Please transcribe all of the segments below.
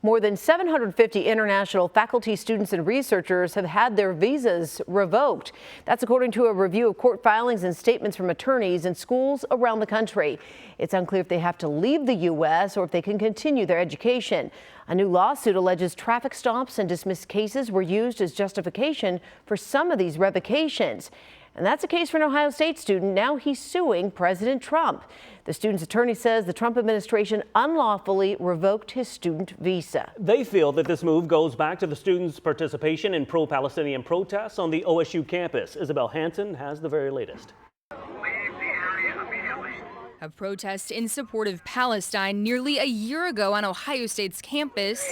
More than 750 international faculty, students, and researchers have had their visas revoked. That's according to a review of court filings and statements from attorneys in schools around the country. It's unclear if they have to leave the U.S. or if they can continue their education. A new lawsuit alleges traffic stops and dismissed cases were used as justification for some of these revocations. And that's a case for an Ohio State student. Now he's suing President Trump. The student's attorney says the Trump administration unlawfully revoked his student visa. They feel that this move goes back to the students' participation in pro-Palestinian protests on the OSU campus. Isabel Hansen has the very latest. A protest in support of Palestine nearly a year ago on Ohio State's campus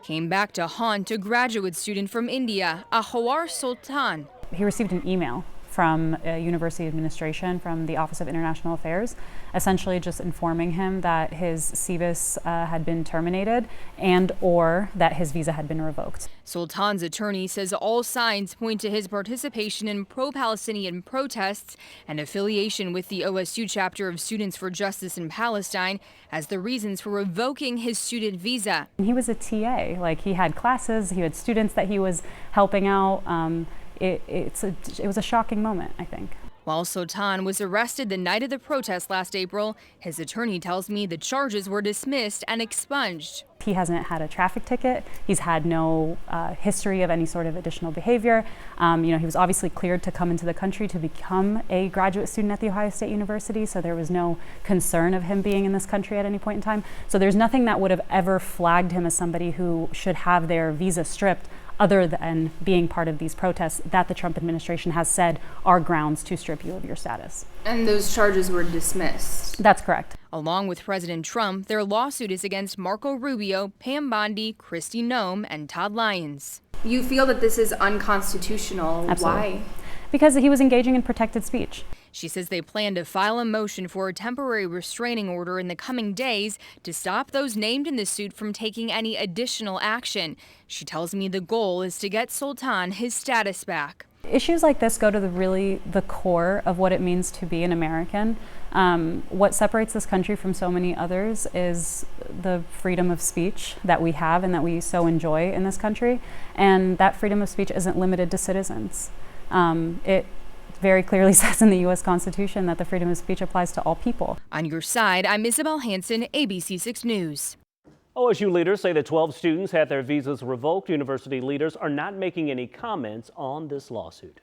came back to haunt a graduate student from India, Ahwar Sultan. He received an email from a university administration, from the Office of International Affairs, essentially just informing him that his CVIS had been terminated and or that his visa had been revoked. Sultan's attorney says all signs point to his participation in pro-Palestinian protests and affiliation with the OSU chapter of Students for Justice in Palestine as the reasons for revoking his student visa. He was a TA, like he had classes, he had students that he was helping out. It was a shocking moment, I think. While Sultan was arrested the night of the protest last April, his attorney tells me the charges were dismissed and expunged. He hasn't had a traffic ticket. He's had no history of any sort of additional behavior. He was obviously cleared to come into the country to become a graduate student at The Ohio State University, so there was no concern of him being in this country at any point in time. So there's nothing that would have ever flagged him as somebody who should have their visa stripped, other than being part of these protests that the Trump administration has said are grounds to strip you of your status. And those charges were dismissed? That's correct. Along with President Trump, their lawsuit is against Marco Rubio, Pam Bondi, Kristi Noem, and Todd Lyons. You feel that this is unconstitutional. Absolutely. Why? Because he was engaging in protected speech. She says they plan to file a motion for a temporary restraining order in the coming days to stop those named in the suit from taking any additional action. She tells me the goal is to get Sultan his status back. Issues like this go to the core of what it means to be an American. What separates this country from so many others is the freedom of speech that we have and that we so enjoy in this country. And that freedom of speech isn't limited to citizens. It very clearly says in the U.S. Constitution that the freedom of speech applies to all people. On your side, I'm Isabel Hansen, ABC6 News. OSU leaders say that 12 students had their visas revoked. University leaders are not making any comments on this lawsuit.